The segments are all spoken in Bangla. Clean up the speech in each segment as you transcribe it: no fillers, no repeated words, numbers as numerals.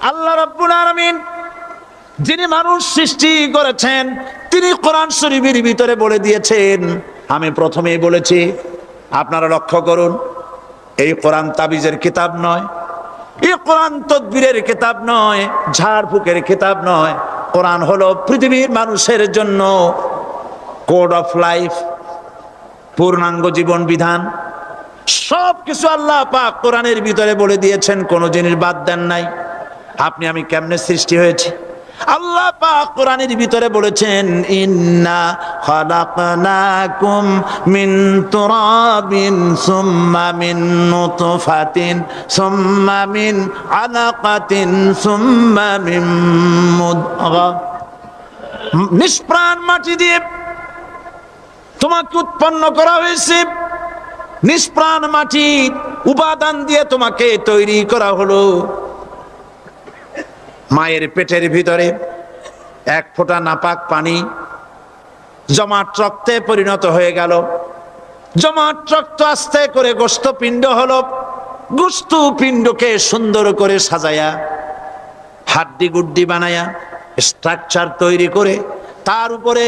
আল্লাহ রাব্বুল আলামিন যিনি মানুষ সৃষ্টি করেছেন তিনি কোরআন শরীফের ভিতরে বলে দিয়েছেন। আমি প্রথমেই বলেছি, আপনারা লক্ষ্য করুন, এই কোরআন তাবিজের কিতাব নয়, এই কোরআন তদবিরের কিতাব নয়, ঝাড়ফুঁকের কিতাব নয়। কোরআন হলো পৃথিবীর মানুষের জন্য কোড অফ লাইফ, পূর্ণাঙ্গ জীবন বিধান। সব কিছু আল্লাহ পাক কোরআনের ভিতরে বলে দিয়েছেন, কোনো জিনিস বাদ দেন নাই। আপনি আমি কেমনে সৃষ্টি হয়েছি আল্লাহ পাক কোরআনের ভিতরে বলেছেন, ইন্না খালাকনাকুম মিন তুরাবিন সুম্মা মিন নুতফাতিন সুম্মা মিন আলাকাতিন সুম্মা মিন মুদগা। নিষ্প্রাণ মাটি দিয়ে তোমাকে উৎপন্ন করা হয়েছে, নিষ্প্রাণ মাটির উপাদান দিয়ে তোমাকে তৈরি করা হলো। মায়ের পেটের ভিতরে এক ফোঁটা নাপাক পানি জমাট রক্তে পরিণত হয়ে গেল। জমাট রক্ত আস্তে করে গোস্ত পিণ্ড হলো। গোস্ত পিণ্ডকে সুন্দর করে সাজায়া, হাড্ডি গুড্ডি বানায়া, স্ট্রাকচার তৈরি করে তার উপরে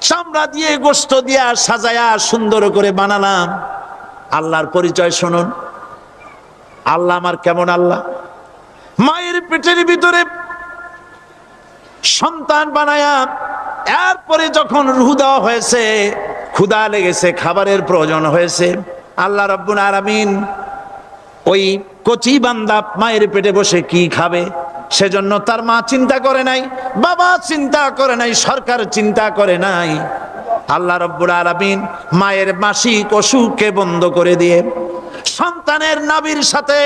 চামড়া দিয়ে গোস্ত দিয়া সাজায়া সুন্দর করে বানালাম। আল্লাহর পরিচয় শুনুন, আল্লাহ আমার কেমন আল্লাহ। মায়ের পেটের ভিতরে সন্তান বানায়া এরপরে যখন রূহ দেওয়া হয়েছে, ক্ষুধা লেগেছে, খাবারের প্রয়োজন হয়েছে, আল্লাহ রাব্বুল আলামিন ওই কচি বান্দা মায়ের পেটে বসে কি খাবে সেজন্য তার মা চিন্তা করে নাই, বাবা চিন্তা করে নাই, সরকার চিন্তা করে নাই। আল্লাহ রাব্বুল আলামিন মায়ের মাসিক অসুখকে বন্ধ করে দিয়ে সন্তানের নাভির সাথে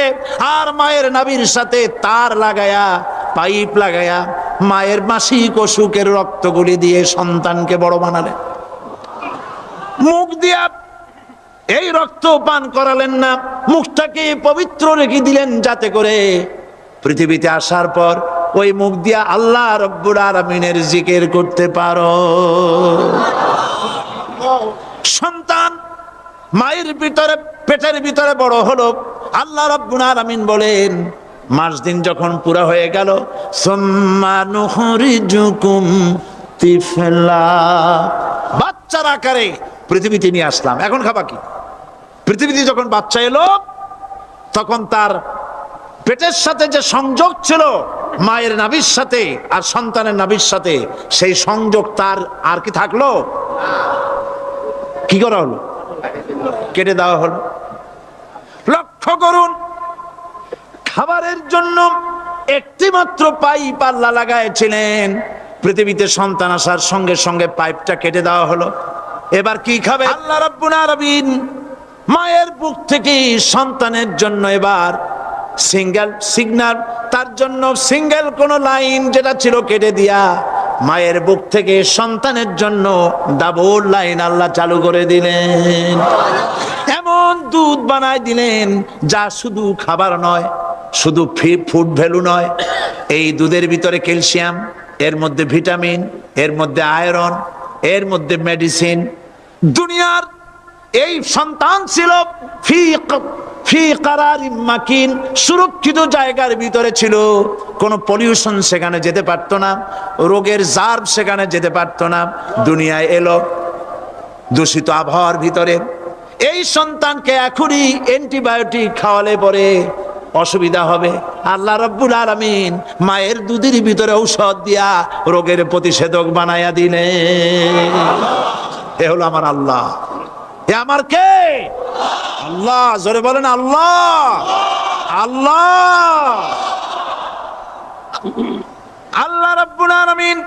আর মায়ের নাভির সাথে তার লাগায়া, পাইপ লাগায়া মায়ের মাসিক অসুখের রক্তগুলি দিয়ে সন্তানকে বড় বানালেন। মুখ দিয়া এই রক্ত পান করালেন না, মুখটাকে পবিত্র রেখে দিলেন যাতে করে পৃথিবীতে আসার পর ওই মুখ দিয়া আল্লাহ রাব্বুল আলামিনের জিকির করতে পারো। সন্তান মায়ের ভিতরে পেটের ভিতরে বড় হলো। আল্লাহ রাব্বুল আলামিন বলেন, মাস দিন যখন পুরা হয়ে গেল, সুম্মা নুখরিজুকুম তিফলা, বাচ্চার আকারে পৃথিবীতে নিয়ে আসলাম। এখন খাবা কি? পৃথিবীতে যখন বাচ্চা এলো তখন তার পেটের সাথে যে সংযোগ ছিল মায়ের নাভির সাথে আর সন্তানের নাভির সাথে, সেই সংযোগ তার আর কি থাকলো? কি করা হলো? কেটে দেওয়া হলো। লক্ষ্য করুন, খাবারের জন্য একটি মাত্র পাইপ আল্লাহ লাগাইছিলেন, পৃথিবীতে সন্তান আসার সঙ্গে সঙ্গে পাইপটা কেটে দেওয়া হলো। এবার কি খাবে? আল্লাহ রাব্বুল আলামিন মায়ের বুক থেকে সন্তানের জন্য এবার সিঙ্গেল সিগন্যাল, তার জন্য সিঙ্গেল কোন লাইন যেটা ছিল কেটে দিয়া মায়ের বুক থেকে সন্তানের জন্য ডাবল লাইন আল্লাহ চালু করে দিলেন। এমন দুধ বানায় দিলেন যা শুধু খাবার নয়, শুধু ফুড ভ্যালু নয়। এই দুধের ভিতরে ক্যালসিয়াম, এর মধ্যে ভিটামিন, এর মধ্যে আয়রন, এর মধ্যে মেডিসিন। দুনিয়ার এই সন্তান ছিল ফি কারারিম মাকিন, সুরক্ষিত জায়গার ভিতরে ছিল। কোনো পলিউশন সেখানে যেতে পারতো না, রোগের জার্ম সেখানে যেতে পারতো না। দুনিয়ায় এলো দূষিত আবহাওয়ার ভিতরে। এই সন্তানকে এখনই অ্যান্টিবায়োটিক খাওয়ালে পরে অসুবিধা হবে। আল্লাহ রাব্বুল আলামিন মায়ের দুধের ভিতরে ঔষধ দিয়া রোগের প্রতিষেধক বানায়া দিলেন। এ হলো আমার আল্লাহ। এ আমার কে? আল্লাহ। জোরে বলেন আল্লাহ। আল্লাহ। আল্লাহ রাব্বুল আলামিন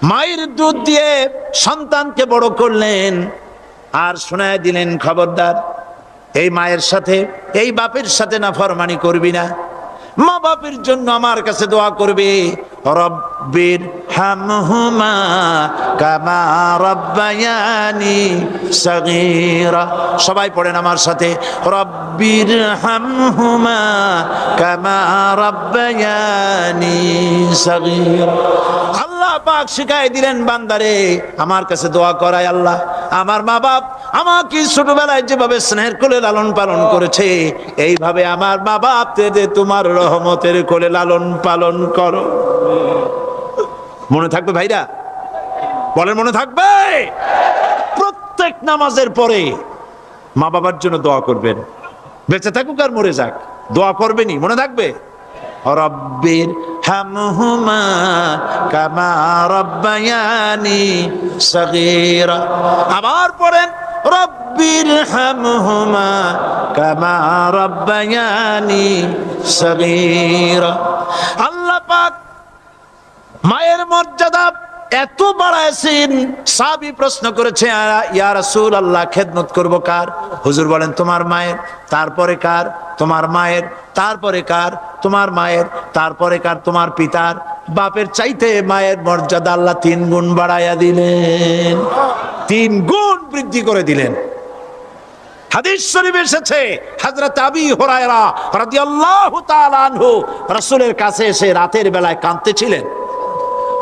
মায়ের দুধ দিয়ে সন্তানকে বড় করলেন আর শোনায় দিলেন, খবরদার এই মায়ের সাথে, এই বাপের সাথে নাফরমানি করবি না। মা বাপের জন্য আমার কাছে দোয়া করবে, রব্বির হামহুমা কামা রাব্বায়ানি সাগীরা। সবাই পড়েন আমার সাথে, রব্বির হামহুমা কামা রাব্বায়ানি সাগীরা। আল্লাহ পাক শিখাই দিলেন, বান্দারে আমার কাছে দোয়া করায় আল্লাহ, আমার মা বাপ আমাকে ছোটবেলায় যেভাবে স্নেহের কোলে লালন পালন করেছে, এইভাবে আমার মা বাপ তোমার রহমতের কোলে লালন পালন করো। মনে থাকবে ভাইরা? বলেন মনে থাকবে? প্রত্যেক নামাজের পরে মা বাবার জন্য দোয়া করবেন, বেঁচে থাকুক আর মরে যাক, দোয়া করবেনই, মনে থাকবে? রব্বির হামহুমা কামা রব্বায়ানি সগীরা। আবার পড়েন রব্বির হামহুমা কামা রব্বায়ানি সগীরা। আল্লাহ পাক মায়ের মর্যাদা এত বাড়াইছেন, সাহাবী প্রশ্ন করেছে, ইয়া রাসূলুল্লাহ খেদমত করব কার? হুজুর বলেন তোমার মায়ের, তারপরে কার? তোমার মায়ের, তারপরে কার? তোমার মায়ের, তারপরে কার? তোমার পিতার। বাপের চাইতে মায়ের মর্যাদা আল্লাহ 3 গুণ বাড়াইয়া দিলেন, 3 গুণ বৃদ্ধি করে দিলেন। হাদিস শরীফে এসেছে, হযরত আবী হুরায়রা রাদিয়াল্লাহু তাআলা আনহু রাসূলের কাছে এসে রাতের বেলায় কাঁদতেছিলেন।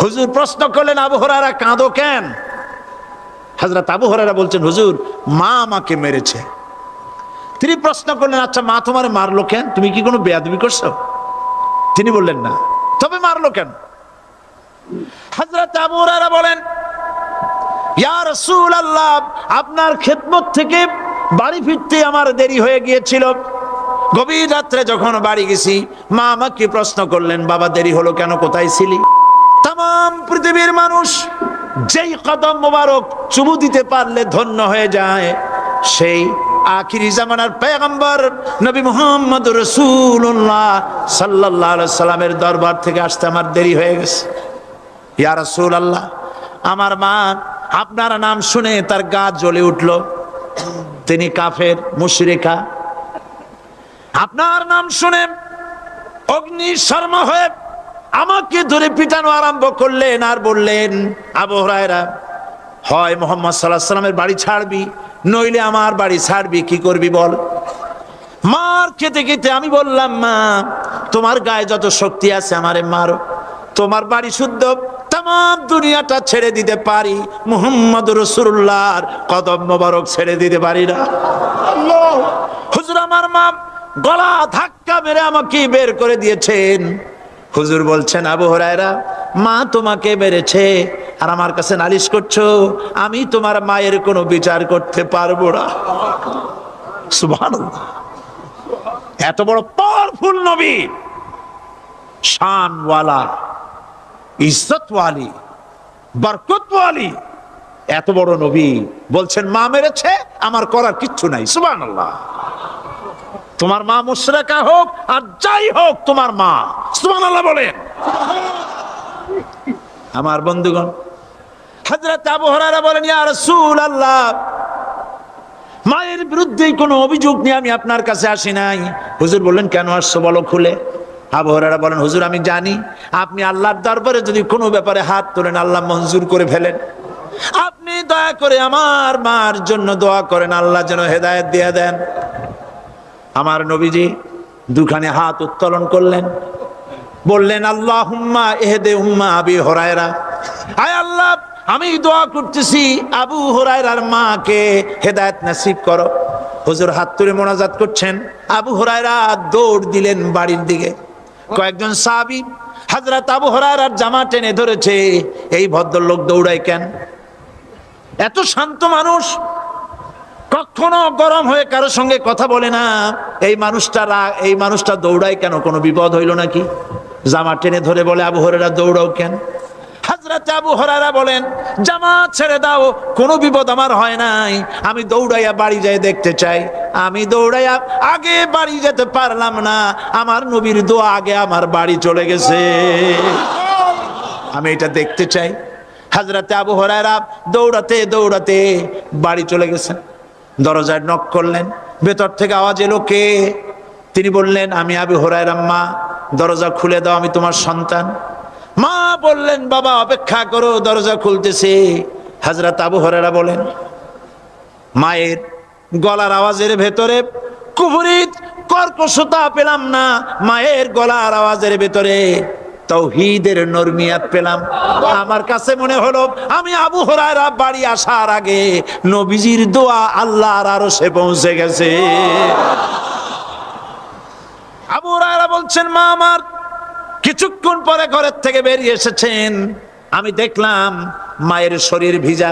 হুজুর প্রশ্ন করলেন, আবু হুরায়রা কাঁদো কেন? হযরত আবু হুরায়রা বলছেন, হুজুর মা আমাকে মেরেছে। তিনি প্রশ্ন করলেন, আচ্ছা মা তোমারে মারলো কেন? তুমি কি কোনো বেয়াদবি করছো? তিনি বললেন না, তবে মারলো কেন? হযরত আবু হুরায়রা বলেন, ইয়া রাসূলুল্লাহ আপনার খেদমত থেকে বাড়ি ফিরতে আমার দেরি হয়ে গিয়েছিল। গভীর রাত্রে যখন বাড়ি গেছি, মা আমাকে প্রশ্ন করলেন, বাবা দেরি হলো কেন, কোথায় ছিলি? তাম পৃথিবীর মানুষ যেই কদম মোবারক চুমু দিতে পারলে ধন্য হয়ে যায়, সেই আখিরি জামানার পয়গম্বর নবী মুহাম্মদ রাসূলুল্লাহ সাল্লাল্লাহু আলাইহি সাল্লামের দরবার থেকে আসতে আমার দেরি হয়ে গেছে। ইয়া রাসূলুল্লাহ আমার মা আপনার নাম শুনে তার গা জ্বলে উঠল, তিনি কাফের মুশরিকা। আপনার নাম শুনে অগ্নি শর্মা হয়ে আমাকে ধরে পিটানো আরম্ভ করলেন আর বললেন, আবু হুরায়রা হয় মুহাম্মদ সাল্লাল্লাহু আলাইহি সাল্লামের বাড়ি ছাড়বি, নইলে আমার বাড়ি ছাড়বি, কি করবি বল? মার খেতে খেতে আমি বললাম, মা তোমার গায়ে যত শক্তি আছে আমারে মারো, তোমার বাড়ি শুদ্ধ তাম দুনিয়াটা ছেড়ে দিতে পারি, মুহাম্মদ রাসূলুল্লাহর কদম মোবারক ছেড়ে দিতে পারি না। হুজুর আমার মা গলা ধাক্কা মেরে আমাকে বের করে দিয়েছেন। হুজুর বলছেন, আবু হুরায়রা মা তোমাকে মেরেছে আর আমার কাছে নালিশ করছো, আমি তোমার মায়ের কোনো বিচার করতে পারবো না। সুবহানাল্লাহ, এত বড় পাওয়ারফুল নবী, শানওয়ালা, ইজ্জতওয়ালি, বরকতওয়ালি, এত বড় নবী বলছেন মা মেরেছে, আমার করার কিচ্ছু নাই। সুবহানাল্লাহ। তোমার মা মুশরিকা হোক আর যাই হোক, তোমার মা। সুবহানাল্লাহ বলেন। আমার বন্ধুগণ, হযরত আবু হুরায়রা বলেন, ইয়া রাসূলুল্লাহ মায়ের বিরুদ্ধে কোনো অভিযোগ নিয়ে আমি আপনার কাছে আসি নাই। হুজুর বললেন, কেন আসছো বলো খুলে। আবু হুরায়রা বলেন, হুজুর আমি জানি আপনি আল্লাহর দরবারে যদি কোনো ব্যাপারে হাত তোলেন আল্লাহ মঞ্জুর করে ফেলেন। আপনি দয়া করে আমার মার জন্য দোয়া করেন, আল্লাহ যেন হেদায়েত দিয়ে দেন। আমার নবীজি দুখানে হাত উত্তোলন করলেন, বললেন, আল্লাহুম্মা ইহদি উম্মা আবি হুরায়রা, আয় আল্লাহ আমি দোয়া করতেছি আবু হুরায়রার মাকে হেদায়েত নসিব করো। হুজুর হাত তুলে মোনাজাত করছেন, আবু হুরায়রা দৌড় দিলেন বাড়ির দিকে। কয়েকজন সাহাবী হযরত আবু হুরায়রার জামা টেনে ধরেছে, এই ভদ্রলোক দৌড়ায় কেন? এত শান্ত মানুষ, কখনো গরম হয়ে কারো সঙ্গে কথা বলে না, এই মানুষটা দৌড়ায় কেন? কোনো বিপদ হইল নাকি? জামা টেনে ধরে বলে, আবু হুরায়রা দৌড়াও কেন? হযরত আবু হুরায়রা বলেন, জামা ছেড়ে দাও, কোনো বিপদ আমার হয় নাই, আমি দৌড়াইয়া বাড়ি যাই দেখতে চাই। আমি দৌড়াইয়া আগে বাড়ি যেতে পারলাম না, আমার নবীর দোয়া আগে আমার বাড়ি চলে গেছে, আমি এটা দেখতে চাই। হযরত আবু হুরায়রা দৌড়াতে দৌড়াতে বাড়ি চলে গেছেন। দরজায় নক করলেন, ভেতর থেকে আওয়াজ এলো, কে? তিনি বললেন, আমি আবু হুরায়রা, মা দরজা খুলে দাও, আমি তোমার সন্তান। মা বললেন, বাবা অপেক্ষা করো, দরজা খুলতেছে। হযরত আবু হুরায়রা বলেন, মায়ের গলার আওয়াজের ভেতরে কুফরি কর্কশতা পেলাম না, মায়ের গলার আওয়াজের ভেতরে তাওহীদের নরমিয়াত পেলাম। আমার কাছে মনে হলো আমি আবু হুরায়রা বাড়ি আসার আগে নবীজির দোয়া আল্লাহর আরশে পৌঁছে গেছে। আবু হুরায়রা বলছেন, মা আমার কিছুক্ষণ পরে ঘরের থেকে বেরিয়ে এসেছেন, আমি দেখলাম মায়ের শরীর ভিজা,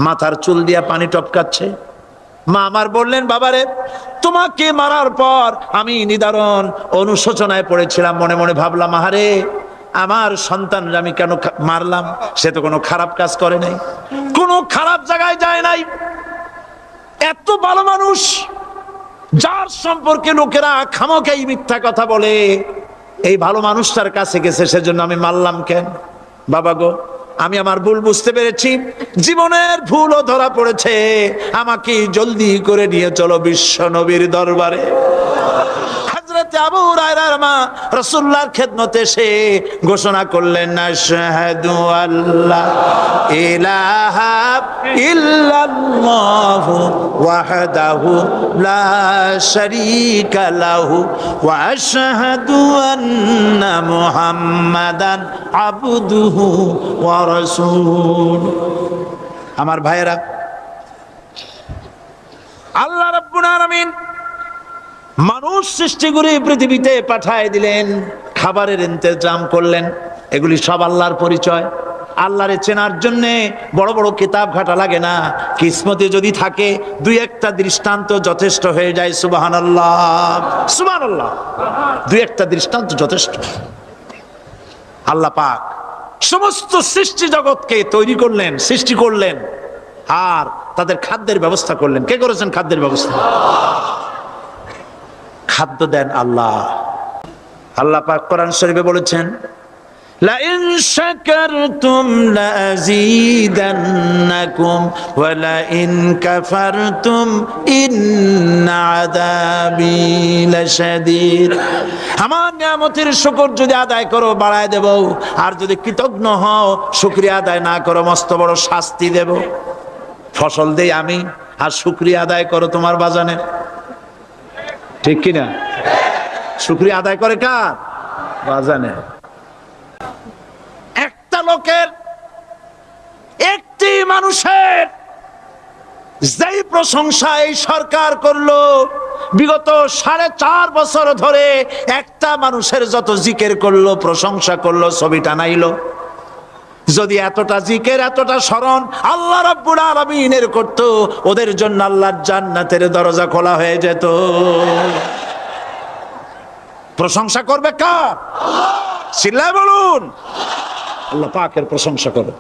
মাথার চুল দিয়া পানি টপকাচ্ছে। মা আমার বললেন, বাবারে তোমাকে মারার পর আমি নিদারুণ অনুশোচনায় পড়েছিলাম, মনে মনে ভাবলাম, আহারে আমার সন্তান আমি কেন মারলাম? সে তো কোনো খারাপ কাজ করে নাই, কোনো খারাপ জায়গায় যায় নাই, এত ভালো মানুষ যার সম্পর্কে লোকেরা খামোখাই মিথ্যা কথা বলে, এই ভালো মানুষটার কাছে গেছে, সেজন্য আমি মারলাম কেন? বাবা গো, আমি আমার ভুল বুঝতে পেরেছি, জীবনের ভুলও ধরা পড়েছে, আমাকে জলদি করে নিয়ে চলো বিশ্ব নবীর দরবারে। হযরত আবু হুরায়রার মা রাসূলুল্লাহর খেদমতে এসে ঘোষণা করলেন, আশহাদু আল্লা ইলাহা ইল্লাল্লাহু ওয়াহদাহু লা শারীকা লাহু ওয়া আশহাদু আন্না মুহাম্মাদান আবদুহু ওয়া রাসূলুহু। আমার ভাইয়েরা, আল্লাহ রাব্বুল আলামিন মানুষ সৃষ্টি করে পৃথিবীতে পাঠায় দিলেন, খাবারের ইন্তজাম করলেন, এগুলি সব আল্লাহর পরিচয়। আল্লাহরে চেনার জন্য বড় বড় কিতাব ঘাটা লাগে না, কিসমতে যদি থাকে দুই একটা দৃষ্টান্ত যথেষ্ট হয়ে যায়। সুবহানাল্লাহ, সুবহানাল্লাহ, দুই একটা দৃষ্টান্ত যথেষ্ট। আল্লাহ পাক সমস্ত সৃষ্টি জগৎকে তৈরি করলেন, সৃষ্টি করলেন, আর তাদের খাদ্যের ব্যবস্থা করলেন। কে করেছেন খাদ্যের ব্যবস্থা? খাদ্য দেন আল্লাহ। আল্লাহ পাক কোরআন শরীফে বলেছেন, লা ইন শাকারতুম লাযীদান্নাকুম ওয়া লা ইন কাফারতুম ইন্না আযাবি লাশাদীদ। আমার নিয়ামতের শুকর যদি আদায় করো বাড়ায় দেব, আর যদি কৃতজ্ঞ হও শুকরিয়া আদায় না করো মস্ত বড় শাস্তি দেব। ফসল দেই আমি, আর শুকরিয়া আদায় করো তোমার বাজানে, ঠিক কিনা? শুকরিয়া আদায় করে কার? বাজানে। একটা লোকের, একটি মানুষের যেই প্রশংসা এই সরকার করলো, বিগত 4.5 বছর ধরে একটা মানুষের যত জিকির করলো, প্রশংসা করলো, ছবি টানাইলো, যদি এতটা জিকির এতটা স্মরণ আল্লাহ রাব্বুল আলামিনের করতো, ওদের জন্য আল্লাহর জান্নাতের দরজা খোলা হয়ে যেত। প্রশংসা করবে কার? চিল্লায় বলুন, আল্লাহ পাকের প্রশংসা করো।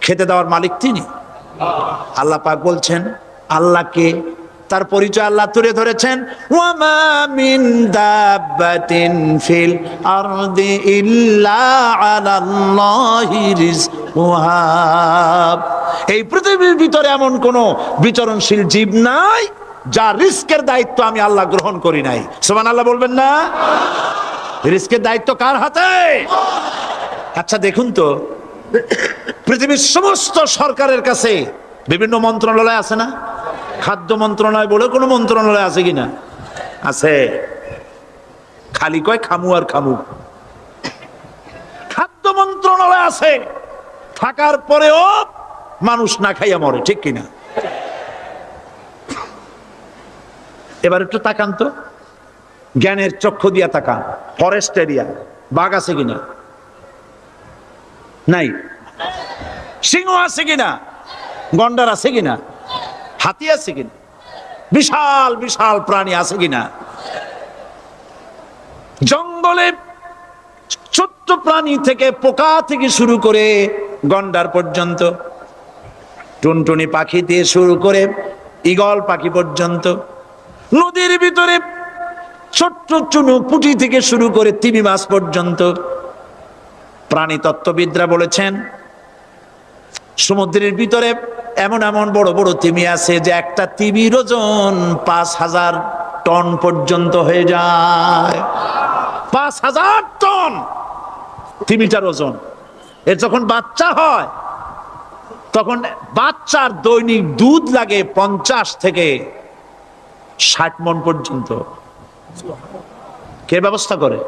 খেতে দেওয়ার মালিক তিনি। আল্লাহ পাক বলছেন, আল্লাহকে, তার পরিচয় আল্লাহ তুলে ধরেছেন, ওয়ামা মিন দাব্বাতিন ফিল আরদি ইল্লা আলাল্লাহি রিজকুহা। এই পৃথিবীর ভিতরে এমন কোন বিচরণশীল জীব নাই যার রিস্কের দায়িত্ব আমি আল্লাহ গ্রহণ করি নাই। সুবহানাল্লাহ বলবেন না? রিস্কের দায়িত্ব কার হাতে? আচ্ছা দেখুন তো, পৃথিবীর সমস্ত সরকারের কাছে বিভিন্ন মন্ত্রণালয় আছে না? খাদ্য মন্ত্রণালয় বলে কোনো মন্ত্রণালয় আছে কিনা? আছে। খালি কয় খামু আর খামু। খাদ্য মন্ত্রণালয় আছে, থাকার পরেও মানুষ না খাইয়া মরে, ঠিক কিনা? এবার একটু তাকান তো, জ্ঞানের চক্ষু দিয়া তাকান, ফরেস্ট এরিয়া, বাঘ আছে কিনা? নাই। সিংহ আছে কিনা? গন্ডার আছে কিনা? হাতি আছে কিনা? বিশাল বিশাল প্রাণী আছে কিনা? জঙ্গলে ছোট্ট প্রাণী থেকে, পোকা থেকে শুরু করে গন্ডার পর্যন্ত, টুনটুনি পাখি দিয়ে শুরু করে ঈগল পাখি পর্যন্ত, নদীর ভিতরে ছোট্ট চুনু পুঁটি থেকে শুরু করে তিমি মাছ পর্যন্ত। প্রাণী তত্ত্ববিদরা বলেছেন, সমুদ্রের ভিতরে এমন এমন বড় বড় তিমি আছে যে একটা তিমির ওজন 5000 টন পর্যন্ত হয়ে যায়। 5000 টন তিমিটার ওজন। এর যখন বাচ্চা হয় তখন বাচ্চার দৈনিক দুধ লাগে 50 থেকে 60 মণ পর্যন্ত। কে ব্যবস্থা করে?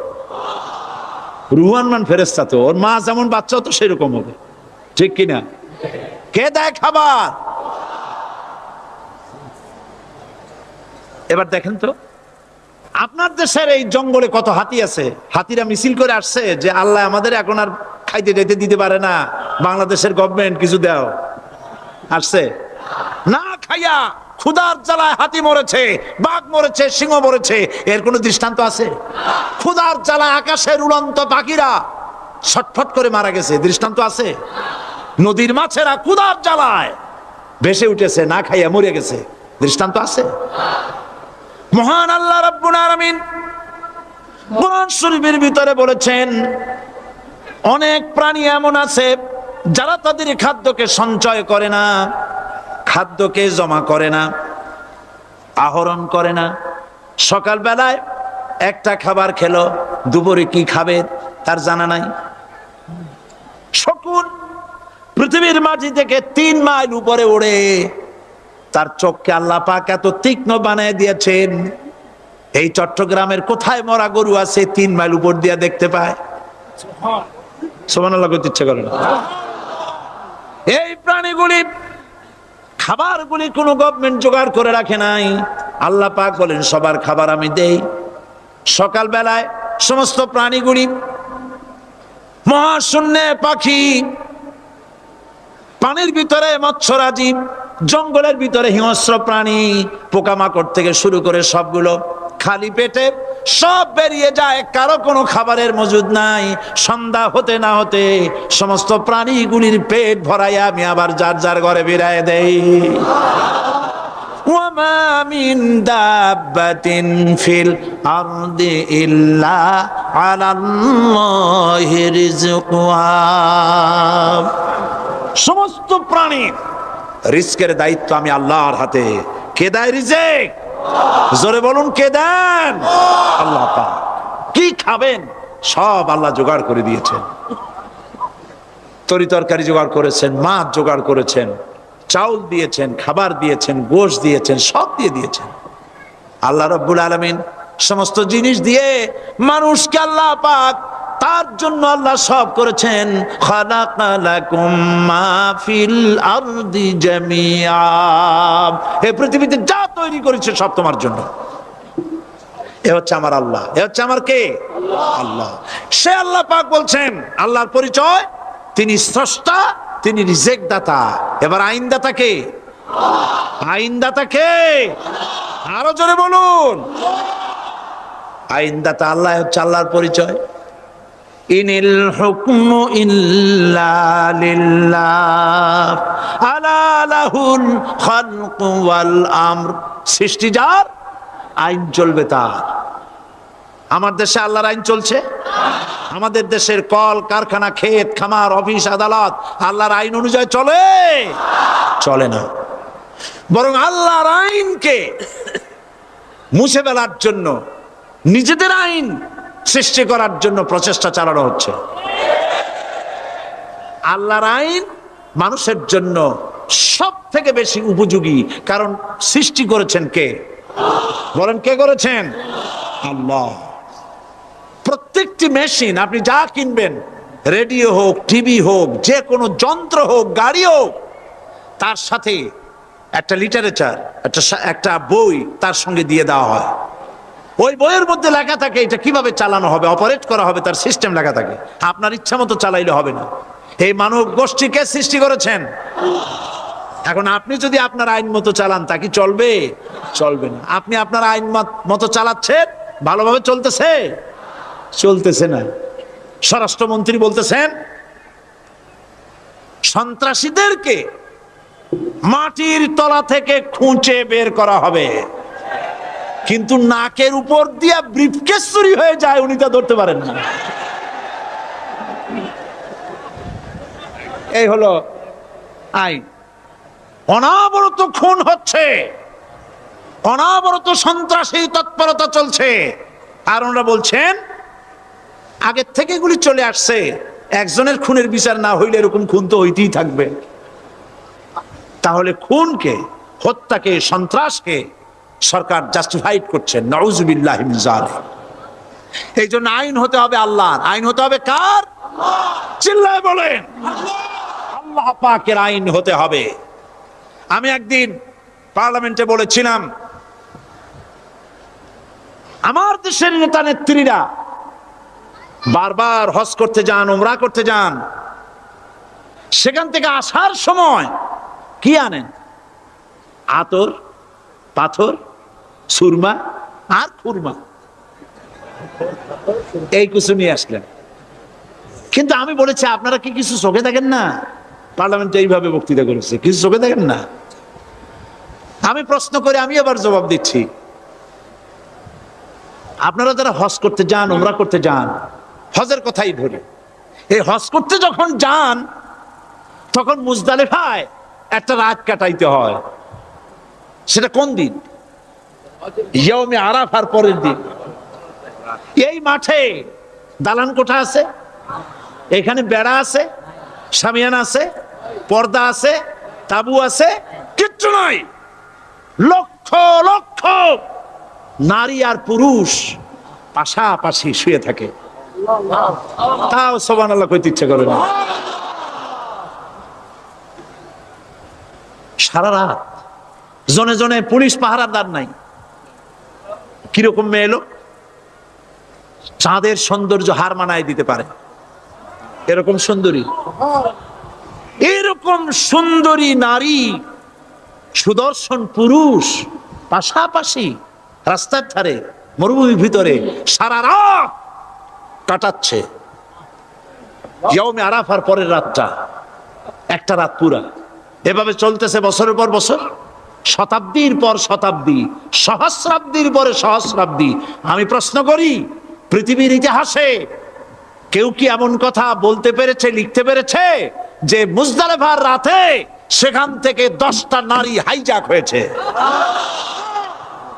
রুহানমান ফেরেশতা তো, ওর মা যেমন বাচ্চাও তো সেরকম হবে, ঠিক কিনা? কে দেয় খাবার? এবার দেখেন তো, আপনার দেশের এই জঙ্গলে কত হাতি আছে, হাতিরা মিছিল করে আসছে যে আল্লাহ আমাদের এখন আর খাইতে যাইতে দিতে পারে না, বাংলাদেশের গভর্নমেন্ট কিছু দাও, আসছে না? খাইয়া ক্ষুধার জ্বালায় হাতি মরেছে, বাঘ মরেছে, সিংহ মরেছে, এর কোনো দৃষ্টান্ত আছে? ক্ষুধার জ্বালায় আকাশের উড়ন্ত পাখিরা ছটফট করে মারা গেছে, দৃষ্টান্ত আছে? নদীর মাছেরা ক্ষুধার জ্বালায় ভেসে উঠেছে, না খাইয়া মরে গেছে, দৃষ্টান্ত আছে? মহান আল্লাহ রাব্বুল আলামিন কোরআন শরীফের ভিতরে বলেছেন, অনেক প্রাণী এমন আছে যারা তাদের খাদ্যকে সঞ্চয় করে না, খাদ্যকে জমা করে না, আহরণ করে না। সকাল বেলায় একটা খাবার খেলো, দুপুরে কি খাবে তার জানা নাই। শকুন পৃথিবীর মাটি থেকে 3 মাইল উপরে ওড়ে, তার চোখকে আল্লাহ পাক এত তীক্ষ্ণ বানিয়ে দিয়েছেন, এই চট্টগ্রামের কোথায় মরা গরু আছে 3 মাইল উপর দিয়ে দেখতে পায়? সুবহানাল্লাহ করতে ইচ্ছে করে না। এই প্রাণীগুলি খাবারগুলি কোনো গভর্নমেন্ট জোগাড় করে রাখে নাই, আল্লাহ পাক বলেন সবার খাবার আমি দেই। সকাল বেলায় সমস্ত প্রাণীগুলি, মহাশূন্যে পাখি, পানির ভিতরে মৎস্যরাজি, জঙ্গলের ভিতরে হিংস্র প্রাণী, পোকামাকড় থেকে শুরু করে সবগুলো খালি পেটে সব বেরিয়ে যায়, কারো কোনো খাবারের মজুদ নাই। সন্ধ্যা হতে না হতে সমস্ত প্রাণীগুলির পেট ভরাইয়া আমি আবার যার যার ঘরে বেরায় দেই। ওয়ামা মিন দাব্বাতিন ফিল আরদি ইল্লা আলাল্লাহি রিজকুহা। সমস্ত প্রাণী রিজকের দায়িত্ব আমি আল্লাহর হাতে। কে দেয় রিজেক? জোরে বলুন, কে দেন? আল্লাহ পাক। কি খাবেন সব আল্লাহ জোগাড় করে দিয়েছেন। তরি তরকারি জোগাড় করেছেন, মাছ জোগাড় করেছেন, চাউল দিয়েছেন, খাবার দিয়েছেন, গোশত দিয়েছেন, সব দিয়ে দিয়েছেন আল্লাহ রাব্বুল আলামিন। সমস্ত জিনিস দিয়ে মানুষকে আল্লাহ পাক, তার জন্য আল্লাহ সব করেছেন। খালাকালাকুম মা ফিল আরদি জামিআ, এই পৃথিবীতে যা তৈরি করেছে সব তোমার জন্য। এ হচ্ছে আমার আল্লাহ, এ হচ্ছে আমার কে? আল্লাহ। সে আল্লাহ পাক বলছেন, আল্লাহর পরিচয়, তিনি স্রষ্টা, তিনি রিজেক দাতা। এবার আইনদাতা কে? আইনদাতা কে? আরো জোরে বলুন। আইনদাতা আল্লাহ, হচ্ছে আল্লাহর পরিচয়। ইনিল হুকমু ইল্লা লিল্লাহ আলা লাহুল খালকু ওয়াল আমর। সৃষ্টি যার, আইন চলবে তার। আমার দেশে আল্লাহর আইন চলছে? আমাদের দেশের কল কারখানা, ক্ষেত খামার, অফিস আদালত আল্লাহর আইন অনুযায়ী চলে? চলে না। বরং আল্লাহর আইনকে মুছে ফেলার জন্য, নিজেদের আইন সৃষ্টি করার জন্য প্রচেষ্টা চালানো হচ্ছে। আল্লাহর আইন মানুষের জন্য সব থেকে বেশি উপযোগী, কারণ সৃষ্টি করেছেন কে? বলেন, কে করেছেন? আল্লাহ। প্রত্যেকটি মেশিন আপনি যা কিনবেন, রেডিও হোক, টিভি হোক, যে কোনো যন্ত্র হোক, গাড়ি হোক, তার সাথে একটা লিটারেচার, একটা বই তার সঙ্গে দিয়ে দেওয়া হয়। ওই বইয়ের মধ্যে লেখা থাকে এটা কিভাবে চালানো হবে, অপারেট করা হবে, তার সিস্টেম লেখা থাকে। আপনার ইচ্ছা মতো চালাইলে হবে না। এই মানব গোষ্ঠীকে সৃষ্টি করেছেন। এখন আপনি যদি আপনার আইন মতো চালান, তা কি চলবে? চলবে না। আপনি আপনার আইন মতো চালাচ্ছেন, ভালোভাবে চলতেছে? চলতেছে না। স্বরাষ্ট্রমন্ত্রী বলতেছেন সন্ত্রাসীদেরকে মাটির তলা থেকে খুঁজে বের করা হবে, কিন্তু নাকের উপর দিয়া ব্রিফকেস চুরি হয়ে যায়, উনি তা ধরতে পারেন না। এই হলো আইন। অনাবরত খুন হচ্ছে, অনাবরত সন্ত্রাসী তৎপরতা চলছে, আর ওনারা বলছেন আগের থেকে এগুলি চলে আসছে, একজনের খুনের বিচার না হইলে এরকম খুন তো হইতেই থাকবে। তাহলে খুনকে, হত্যাকে, সন্ত্রাসকে সরকার জাস্টিফাইড করছেন। নাউযুবিল্লাহি মিন যালিক। এই জন্য আইন হতে হবে আল্লাহর। আইন হতে হবে কার? চিল্লায় বলেন, আল্লাহ পাকের আইন হতে হবে। আমি একদিন পার্লামেন্টে বলেছিলাম, আমার দেশের নেতা নেত্রীরা বারবার হজ করতে যান, উমরা করতে যান, সেখান থেকে আসার সময় কি আনেন? আতর, পাথর, সুরমা আর খুরমা, এই কিছু নিয়ে আসলেন। কিন্তু আমি বলেছি, আপনারা কি কিছু চোখে দেখেন না? পার্লামেন্টে এইভাবে বক্তৃতা করেছে, কিছু চোখে দেখেন না? আমি প্রশ্ন করে আমি আবার জবাব দিচ্ছি, আপনারা যারা হজ করতে যান, উমরা করতে যান, হজের কথাই ধরে, এই হজ করতে যখন যান তখন মুজদালিফায় একটা রাত কাটাইতে হয়। সেটা কোন দিন? ইয়ৌমে আরাফার পরের দিন। এই মাঠে দালান কোঠা আছে, এখানে বেড়া আছে, শামিয়ানা আছে, পর্দা আছে, তাবু আছে, কিচ্ছু নাই। লক্ষ লক্ষ নারী আর পুরুষ পাশাপাশি শুয়ে থাকে, তাও সুবহানাল্লাহ কইতে ইচ্ছা করে না। সারা রাত জনে জনে পুলিশ পাহারাদার নাই। কিরকম মেয়ে এলো, চাঁদের সৌন্দর্য হার মানায় দিতে পারে এরকম সুন্দরী, এরকম সুন্দরী নারী, সুদর্শন পুরুষ পাশাপাশি রাস্তার ধারে মরুভূমির ভিতরে সারা রাত কাটাচ্ছে। ইয়ৌমে আরাফার পরের রাতটা, একটা রাত পুরা। এভাবে চলতেছে বছরের পর বছর, শতাব্দীর পর শতাব্দী, সহস্রাব্দীর পরে সহস্রাব্দী। আমি প্রশ্ন করি, পৃথিবীর ইতিহাসে কেউ কি এমন কথা বলতে পেরেছে, লিখতে পেরেছে যে মুজদালিফার রাতে সেখান থেকে 10টা নারী হাইজ্যাক হয়েছে,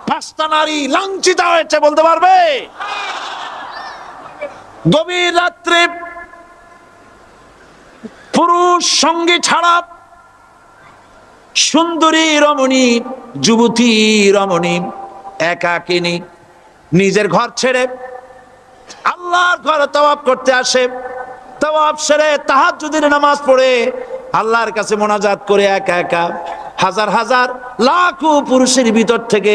5টা নারী লাঞ্ছিত হয়েছে? বলতে পারবে? গভীর রাত্রে পুরুষ সঙ্গী ছাড়া সুন্দরী রমণী, যুবতী রমণী একাকিনী নিজের ঘর ছেড়ে আল্লাহর ঘরে তাওয়াফ করতে আসে। তাওয়াফ সেরে তাহাজ্জুদের নামাজ পড়ে আল্লাহর কাছে মোনাজাত করে একা একা হাজার হাজার লাখো পুরুষের ভিতর থেকে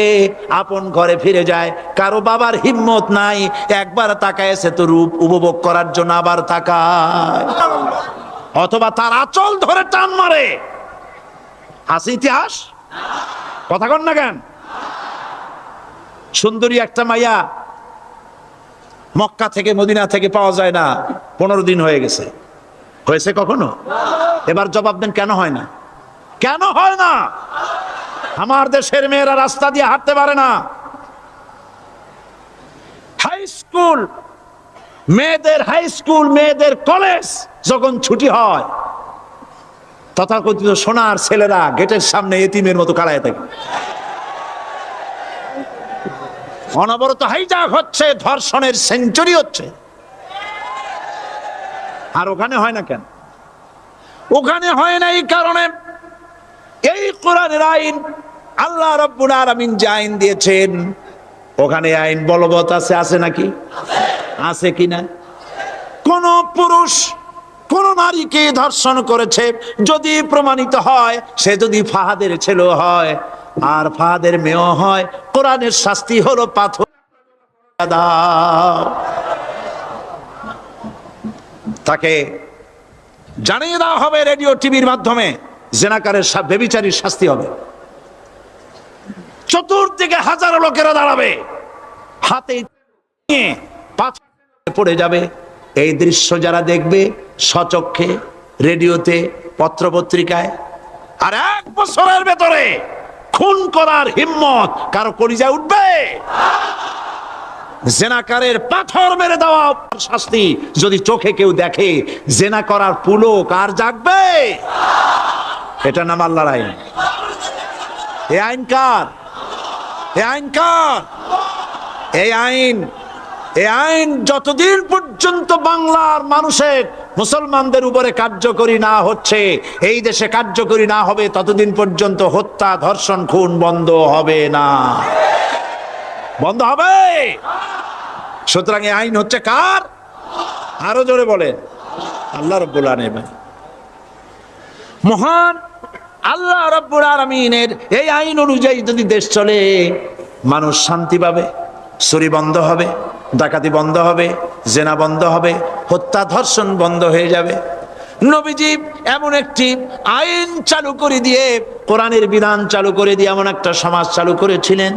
আপন ঘরে ফিরে যায়। কারো বাবার হিম্মত নাই, একবার তাকায় তো রূপ উপভোগ করার জন্য আবার তাকায়, অথবা তার আঁচল ধরে টান মারে। আছে ইতিহাস? কথা কন না কেন? সুন্দরী একটা মাইয়া মক্কা থেকে মদিনা থেকে পাওয়া যায় না, 15 দিন হয়ে গেছে। হয়েছে কখনো? এবার জবাব দেন, কেন হয় না? কেন হয় না? আমার দেশের মেয়েরা রাস্তা দিয়ে হাঁটতে পারে না। হাই স্কুল মেয়েদের, হাই স্কুল মেয়েদের কলেজ যখন ছুটি হয়, তথাকথিত সোনার ছেলেরা গেটের সামনে এতিমের মতো কাড়ায় থাকে। অনবরত হাইজ্যাক হচ্ছে, ধর্ষণের সেঞ্চুরি হচ্ছে। আর ওখানে হয় না কেন? ওখানে হয় না এই কারণে, এই কোরআনের আইন, আল্লাহ রাব্বুল আলামিন যে আইন দিয়েছেন, ওখানে আইন বলবৎ আছে। আছে নাকি? আছে কিনা? কোন পুরুষ কোন নারীকে ধর্ষণ করেছে যদি প্রমাণিত হয়, সে যদি ফাহাদের ছেলে হয় আর ফাহাদের মেয়েও হয়, কোরআনের শাস্তি হলো পাথর দাও। তাকে জানিয়ে দেওয়া হবে রেডিও টিভির মাধ্যমে, জেনাকারের ব্যভিচারীর শাস্তি হবে। চতুর্দিকে হাজারো লোকেরা দাঁড়াবে, হাতে নিয়ে পাথর পড়ে যাবে। এই দৃশ্য যারা দেখবে স্বচক্ষে, রেডিওতে, পত্রপত্রিকায়, আর 1 বছরের ভেতরে খুন করার হিম্মত কারো কলিজায় উঠবে? জেনাকারের পাথর মেরে দেওয়া শাস্তি যদি চোখে কেউ দেখে, জেনা করার পুলক আর জাগবে? এটা নাম আল্লাহর আইন। এই আইন কার? এই আইন কার? এই আইন, এই আইন যতদিন পর্যন্ত বাংলার মানুষের, মুসলমানদের উপরে কার্যকরী না হচ্ছে, এই দেশে কার্যকরী না হবে, ততদিন পর্যন্ত হত্যা, ধর্ষণ, খুন বন্ধ হবে না। বন্ধ হবে? সুতরাং এই আইন হচ্ছে কার? আরো জোরে বলেন, আল্লাহ রাব্বুল আলামিন। মহান আল্লাহ রাব্বুল আলামিনের এই আইন অনুযায়ী যদি দেশ চলে, মানুষ শান্তি পাবে, চুরি বন্ধ হবে, ডাকাতি বন্ধ হবে, জেনা বন্ধ হবে, হত্যা ধর্ষণ বন্ধ হয়ে যাবে। নবীজি এমন একটি আইন চালু করে দিয়ে, কোরআনের বিধান চালু করে দিয়ে এমন একটা সমাজ চালু করেছিলেন,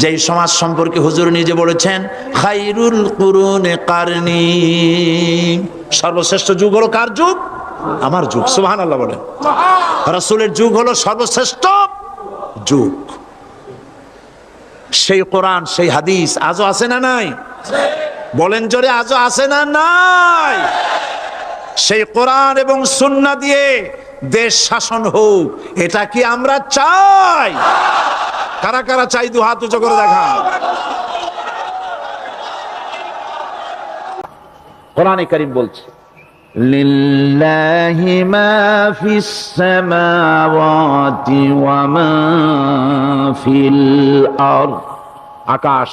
যেই সমাজ সম্পর্কে হুজুর নিজে বলেছেন, খায়রুল কুরুনে কারনি, সর্বশ্রেষ্ঠ যুগ হলো কার যুগ? আমার যুগ। সুবহানাল্লাহ বলেন। রাসূলের যুগ হলো সর্বশ্রেষ্ঠ যুগ। সেই কোরআন, সেই হাদিস আজও আছে না নাই? বলেন জোরে, আজও আছে না নাই? সেই কোরআন এবং সুন্নাহ দিয়ে দেশ শাসন হোক, এটা কি আমরা চাই? কারা কারা চাই? দু হাত উঁচু করে দেখান। কোরআনে কারীম বলছে, লিল্লাহি মা ফিস সামাওয়াতি ওয়া মা ফিল আরদ, আকাশ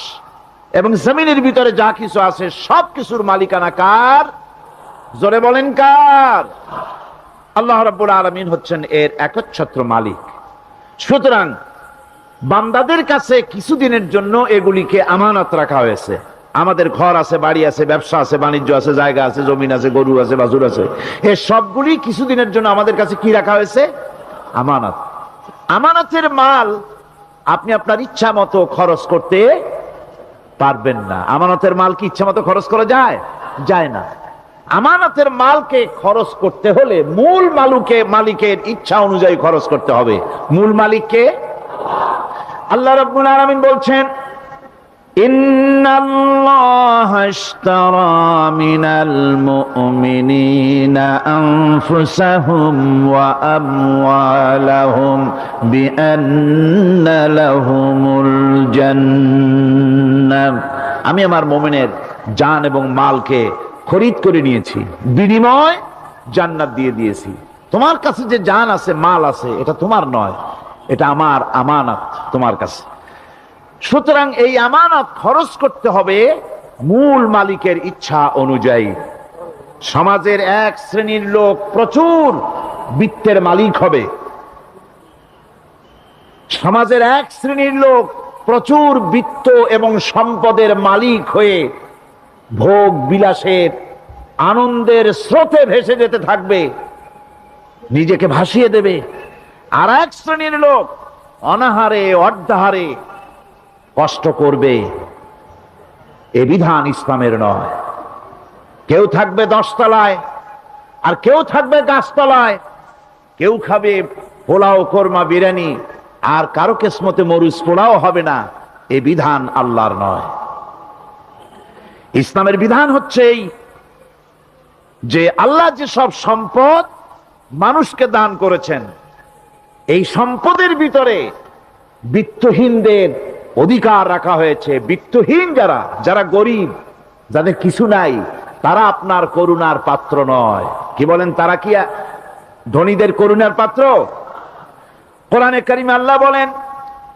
এবং জমিনের ভিতরে যা কিছু আছে সব কিছুর মালিকানা কার? জোরে বলেন কার? আল্লাহ রাব্বুল আলামিন হচ্ছেন এর একচ্ছত্র মালিক। সুতরাং বান্দাদের কাছে কিছুদিনের জন্য এগুলিকে আমানত রাখা হয়েছে। আমাদের ঘর আছে, বাড়ি আছে, ব্যবসা আছে, বাণিজ্য আছে, জায়গা আছে, জমিন আছে, গরু আছে, বাছুর আছে, এই সবগুলি কিছুদিনের জন্য আমাদের কাছে কি রাখা হয়েছে? আমানত। আমানতের মাল আপনি আপনার ইচ্ছা মতো খরচ করতে পারবেন না। আমানতের মাল কি ইচ্ছা মতো খরচ করা যায়? যায় না। আমানতের মালকে খরচ করতে হলে মূল মালিকের ইচ্ছা অনুযায়ী খরচ করতে হবে। মূল মালিককে আল্লাহ রাব্বুল আলামিন বলছেন, ইন্নাল্লাহা ইশতারা মিনাল মুমিনিনা আনফুসাহুম ওয়া আমওয়ালাহুম বিআন্না লাহুমুল জান্নাহ, আমি আমার মুমিনের জান এবং মালকে খরিদ করে নিয়েছি, বিনিময় জান্নাত দিয়ে দিয়েছি। তোমার কাছে যে জান আছে, মাল আছে, এটা তোমার নয়, এটা আমার আমানত তোমার কাছে। সুতরাং এই আমানত খরচ করতে হবে মূল মালিকের ইচ্ছা অনুযায়ী। সমাজের এক শ্রেণীর লোক প্রচুর বিত্তের মালিক হবে, সমাজের এক শ্রেণীর লোক প্রচুর বিত্ত এবং সম্পদের মালিক হয়ে ভোগ বিলাসের আনন্দের স্রোতে ভেসে যেতে থাকবে, নিজেকে ভাসিয়ে দেবে। আর এক শ্রেণীর লোক অনাহারে অর্ধাহারে কষ্ট করবে। এ বিধান ইসলামের নয়। কেউ থাকবে 10 তলায় আর কেউ থাকবে গাছতলায়, কেউ খাবে পোলাও, কোরমা, বিরিয়ানি, আর কারো কিসমতে মরুচ পোলাও হবে না। এ বিধান আল্লাহর নয়। ইসলামের বিধান হচ্ছে এই যে আল্লাহ যে সব সম্পদ মানুষকে দান করেছেন, এই সম্পদের ভিতরে বিত্তহীনদের অধিকার রাখা হয়েছে। বিত্তহীন যারা গরিব, যাদের কিছু নাই, তারা আপনার করুণার পাত্র নয়। কি বলেন, তারা কি ধনীদের করুণার পাত্র? কোরআনে কারিমে আল্লাহ বলেন,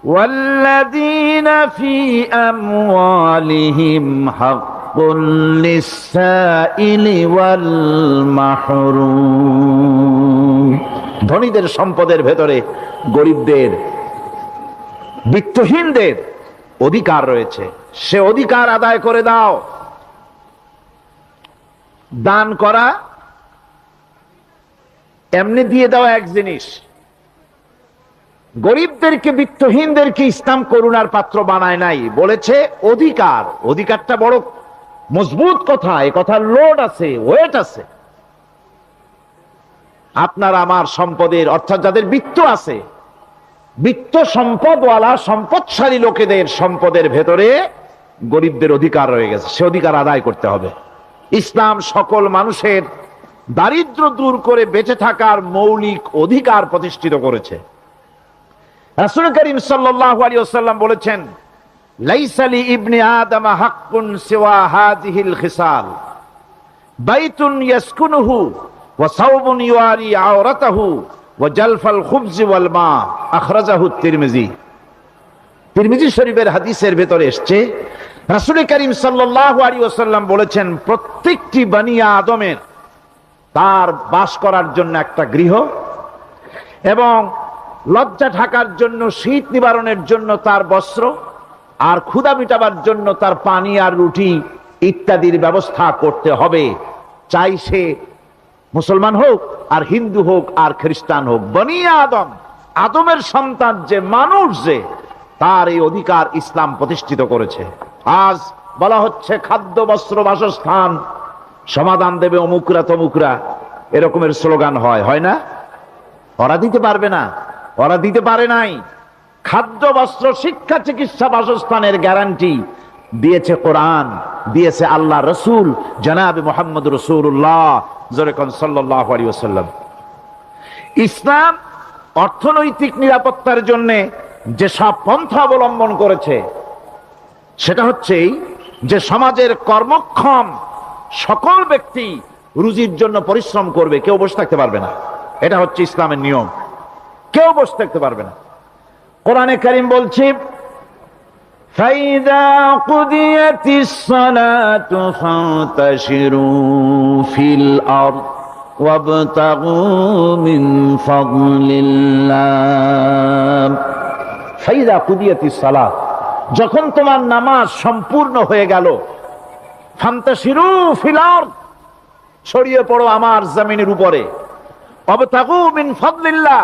ওয়াল্লাযীনা ফী আমওয়ালিহিম হাক্কুল লিসসাইলি ওয়াল মাহরুম, ধনীদের সম্পদের ভেতরে গরিবদের, বিত্তহীনদের অধিকার রয়েছে। সে অধিকার আদায় করে দাও। দান করা এমনি দিয়ে দেওয়া এক জিনিস, গরিবদেরকে, বিত্তহীনদেরকে ইসলাম করুণার পাত্র বানায় নাই, বলেছে অধিকার। অধিকারটা বড় মজবুত কথা, এ কথার লোড আছে, ওয়েট আছে। আপনার আমার সম্পদের, অর্থাৎ যাদের বিত্ত আছে, বিত্ত সম্পদওয়ালা সম্পদশালী লোকেদের সম্পদের ভেতরে গরিবদের অধিকার রয়ে গেছে, সে অধিকার আদায় করতে হবে। ইসলাম সকল মানুষের দারিদ্র দূর করে বেঁচে থাকার মৌলিক অধিকার প্রতিষ্ঠিত করেছে। রাসূল করিম সাল্লাল্লাহু আলাইহি ওয়াসাল্লাম বলেছেন, লাইসা লি ইবনি আদম হাক্কুন সিওয়া হাযিহিল খিসাল, বাইতুন ইয়াসকুনুহু ওয়া সাওবুন ইউআরি আওরাতাহু ওয়া জালফাল খুবজি ওয়াল মা, আখরাজাহু তিরমিজি। তিরমিজি শরীফের হাদিসের ভেতরে এসেছে, রাসূল করিম সাল্লাল্লাহু আলাইহি ওয়াসাল্লাম বলেছেন, প্রত্যেকটি বনি আদমের তার বাস করার জন্য একটা গৃহ, এবং লজ্জা ঢাকার জন্য, শীত নিবারণের জন্য তার বস্ত্র, আর ক্ষুধা মিটাবার জন্য তার পানি আর রুটি ইত্যাদির ব্যবস্থা করতে হবে, চাই সে মুসলমান হোক আর হিন্দু হোক আর খ্রিস্টান হোক। বনি আদম, আদমের সন্তান যে মানুষ, যে তার এই অধিকার ইসলাম প্রতিষ্ঠিত করেছে। আজ বলা হচ্ছে খাদ্য, বস্ত্র, বাসস্থান সমাধান দেবে অমুকরা তমুকরা, এরকমের স্লোগান হয় না? ওরা দিতে পারবে না, ওরা দিতে পারে নাই। খাদ্য, বস্ত্র, শিক্ষা, চিকিৎসা, বাসস্থানের গ্যারান্টি দিয়েছে কোরআন, দিয়েছে আল্লাহ রসুল জনাবে মুহাম্মদ রাসূলুল্লাহ সাল্লাল্লাহু আলাইহি ওয়াসাল্লাম। ইসলাম অর্থনৈতিক নিরাপত্তার জন্য যে সব পন্থা অবলম্বন করেছে, সেটা হচ্ছে যে সমাজের কর্মক্ষম সকল ব্যক্তি রুজির জন্য পরিশ্রম করবে, কেউ বসে থাকতে পারবে না। এটা হচ্ছে ইসলামের নিয়ম, কেউ বসে থাকতে পারবে না। কোরআনে কারীম বলছে, ফাইযা কুদিয়াতিস সালাতু ফান্তাশিরু ফিল আরদ ওয়াবতাগু মিন ফাদলিল্লাহ। ফাইযা কুদিয়াতিস সালাত, যখন তোমার নামাজ সম্পূর্ণ হয়ে গেল, ফান্তাশিরু ফিল আরদ, ছড়িয়ে পড়ো আমার জমিনের উপরে, ওয়াবতাগু মিন ফাদলিল্লাহ,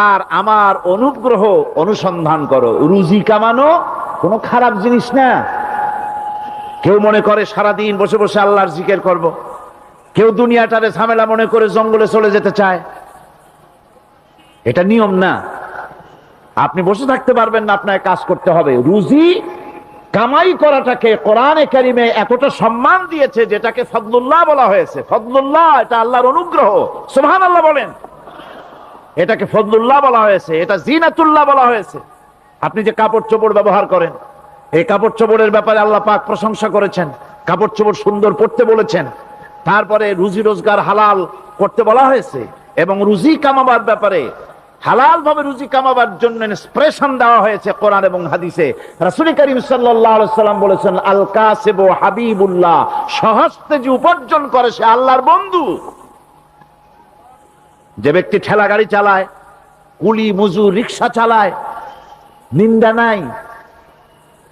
আর আমার অনুগ্রহ অনুসন্ধান করো। রুজি কামানো কোনো খারাপ জিনিস না। কেউ মনে করে সারাদিন বসে বসে আল্লাহর জিকির করব, কেউ দুনিয়াটারে ঝামেলা মনে করে জঙ্গলে চলে যেতে চায়। এটা নিয়ম না। আপনি বসে থাকতে পারবেন না, আপনাকে কাজ করতে হবে। রুজি কামাই করাটাকে কোরআনে কারিমে এতটা সম্মান দিয়েছে, যেটাকে ফদলুল্লাহ বলা হয়েছে। ফদলুল্লাহ, এটা আল্লাহর অনুগ্রহ। সুবহানাল্লাহ বলেন। এটাকে ফদলুল্লাহ বলা হয়েছে, এটা জিনাতুল্লাহ বলা হয়েছে। আপনি যে কাপড় চোপড় ব্যবহার করেন, এই কাপড় চোপড়ের ব্যাপারে আল্লাহ পাক প্রশংসা করেছেন, কাপড় চোপড় সুন্দর পরতে বলেছেন। তারপরে রুজি রোজগার হালাল করতে বলা হয়েছে, এবং রুজি কামাবার ব্যাপারে, হালাল ভাবে রুজি কামাবার জন্য ইন্সপিরেশন দেওয়া হয়েছে কোরআন এবং হাদিসে। রাসূল করিম সাল্লাল্লাহু আলাইহি ওয়াসাল্লাম বলেছেন, আল কাসিবু হাবিবুল্লাহ, সহজে যে উপার্জন করে সে আল্লাহর বন্ধু। যে ব্যক্তি ঠেলা গাড়ি চালায়, কুলি মজুর, রিক্সা চালায়, নিন্দা নাই,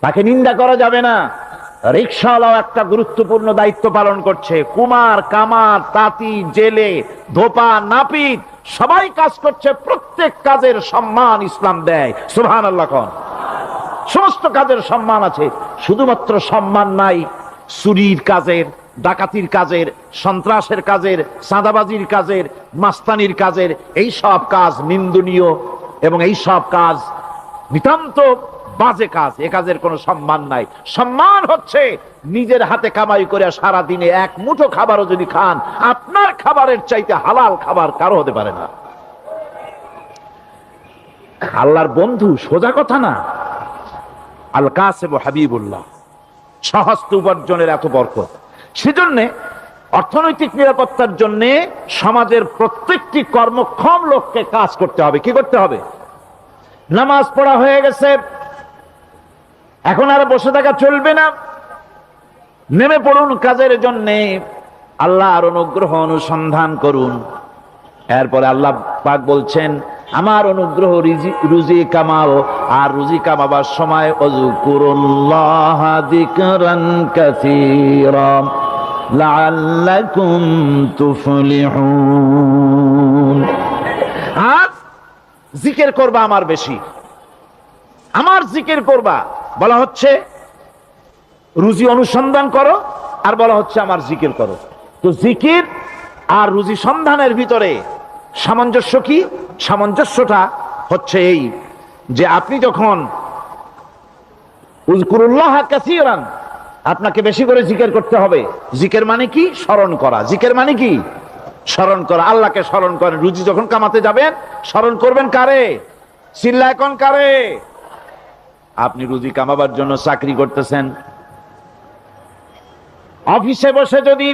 তাকে নিন্দা করা যাবে না। রিক্সাওয়ালাও একটা গুরুত্বপূর্ণ দায়িত্ব পালন করছে। কুমার, কামার, তাঁতি, জেলে, ধোপা, নাপিত সবাই কাজ করছে। প্রত্যেক কাজের সম্মান ইসলাম দেয়। সুবহানাল্লাহ কোন। সমস্ত কাজের সম্মান আছে, শুধুমাত্র সম্মান নাই চুরির কাজের, ডাকাতির কাজের, সন্ত্রাসের কাজের, চাঁদাবাজির কাজের, মাস্তানির কাজের। এই সব কাজ নিন্দনীয়, এবং এই সব কাজ নিতান্ত বাজে কাজ। এ কাজের কোনো সম্মান নাই। সম্মান হচ্ছে নিজের হাতে কামাই করে সারা দিনে এক মুঠো খাবারও যদি খান, আপনার খাবারের চাইতে হালাল খাবার কারো হতে পারে না। আল্লাহর বন্ধু সোজা কথা না। আল কাসিবু হাবিবুল্লাহ, সহস্ত উপার্জনের এত বরকত। সেজন্য অর্থনৈতিক নিরাপত্তার জন্য সমাজের প্রত্যেকটি কর্মক্ষম লোককে কাজ করতে হবে। কি করতে হবে? নামাজ পড়া হয়ে গেছে, এখন আর বসে থাকা চলবে না। নেমে পড়ুন কাজের জন্য, আল্লাহর অনুগ্রহ অনুসন্ধান করুন। এরপরে আল্লাহ পাক বলছেন, আমার অনুগ্রহ রুজি কামাও, আর রুজি কামাবার সময় ওয়াজকুরুল্লাহ যিকরান কাসীরা লাআল্লাকুম তুফলিহুন। আর জিকির করবা আমার বেশি, আমার জিকির করবা। বলা হচ্ছে রুজি অনুসন্ধান করো, আর বলা হচ্ছে আমার জিকির করো। তো জিকির আর রুজি সন্ধানের ভিতরে সামঞ্জস্য কি? সামঞ্জস্যটা হচ্ছে এই যে আপনি যখন উযকুরুল্লাহ কাসীরান, আপনাকে বেশি করে জিকির করতে হবে। জিকির মানে কি? স্মরণ করা। জিকির মানে কি? স্মরণ করা। আল্লাহকে স্মরণ করেন। রুজি যখন কামাতে যাবেন স্মরণ করবেন কারে? চিল্লায় কোন কারে? আপনি রুজি কামাবার জন্য চাকরি করতেছেন, অফিসে বসে যদি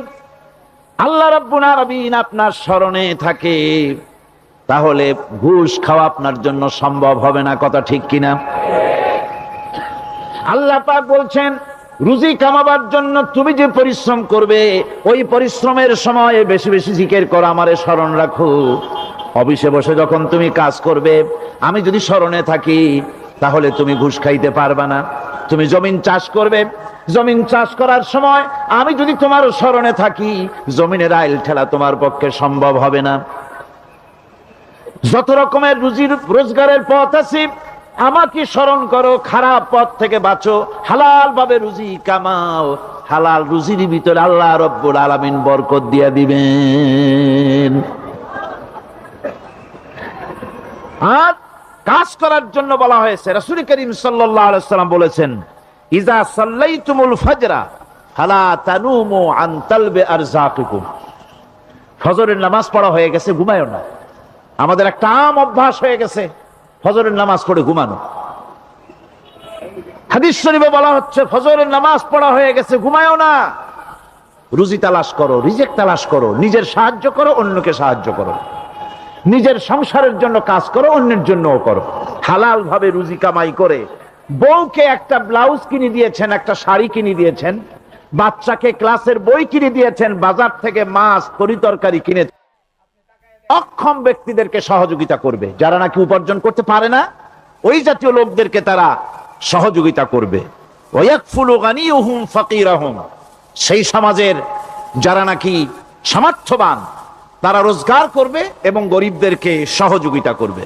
আল্লাহ রাব্বুল আলামিন আপনার স্মরণে থাকে, তাহলে ঘুষ খাওয়া আপনার জন্য সম্ভব হবে না। কথা ঠিক কিনা? আল্লাহ পাক বলছেন, রুজি কামাবার জন্য তুমি যে পরিশ্রম করবে, ওই পরিশ্রমের সময় বেশি বেশি জিকির করো, আমারে স্মরণ রাখো। অফিসে বসে যখন তুমি কাজ করবে, আমি যদি স্মরণে থাকি, তাহলে তুমি ঘুষ খাইতে পারবা না। তুমি জমিন চাষ করবে, জমিন চাষ করার সময় আমি যদি তোমার স্মরণে থাকি, জমিনের আইল ঠেলা তোমার পক্ষে সম্ভব হবে না। যত রকমের রুজির রোজগারের পথ আছে, আমাকে স্মরণ করো, খারাপ পথ থেকে বাঁচো, হালাল ভাবে রুজি কামাও। হালাল রুজির ভিতরে আল্লাহ রব্বুল আলামিন বরকত দিয়ে দিবেন। আর কাজ করার জন্য বলা হয়েছে, রাসূল করিম সাল্লাল্লাহু আলাইহি ওয়াসাল্লাম বলেছেন, ইজা সাল্লাইতুমুল ফাজরা ফালা তানুমু আন তালবি আরযাকিকুম। ফজরের নামাজ পড়া হয়ে গেছে, ঘুমায়ও না। আমাদের একটা আম অভ্যাস হয়ে গেছে ফজরের নামাজ পড়ে ঘুমানো। হাদিস শরীফে বলা হচ্ছে, ফজরের নামাজ পড়া হয়ে গেছে, ঘুমায়ও না। রুজি তালাশ করো, রিজিক তালাশ করো, নিজের সাহায্য করো, অন্যকে সাহায্য করো, নিজের সংসারের জন্য কাজ করো, অন্যের জন্যও করো। হালাল ভাবে রুজি কামাই করে বউকে একটা ব্লাউজ কিনে দিয়েছেন, একটা শাড়ি কিনে দিয়েছেন, বাচ্চাকে ক্লাসের বই কিনে দিয়েছেন, বাজার থেকে মাছ তরিতরকারি কিনে। অক্ষম ব্যক্তিদেরকে সহযোগিতা করবে, যারা নাকি উপার্জন করতে পারে না, ওই জাতীয় লোকদেরকে তারা সহযোগিতা করবে। ওয়াকফুলু গানিয়ুহুম ফাকিরাহুম, সেই সমাজের যারা নাকি সামর্থ্যবান, তারা রোজগার করবে এবং গরিবদেরকে সহযোগিতা করবে।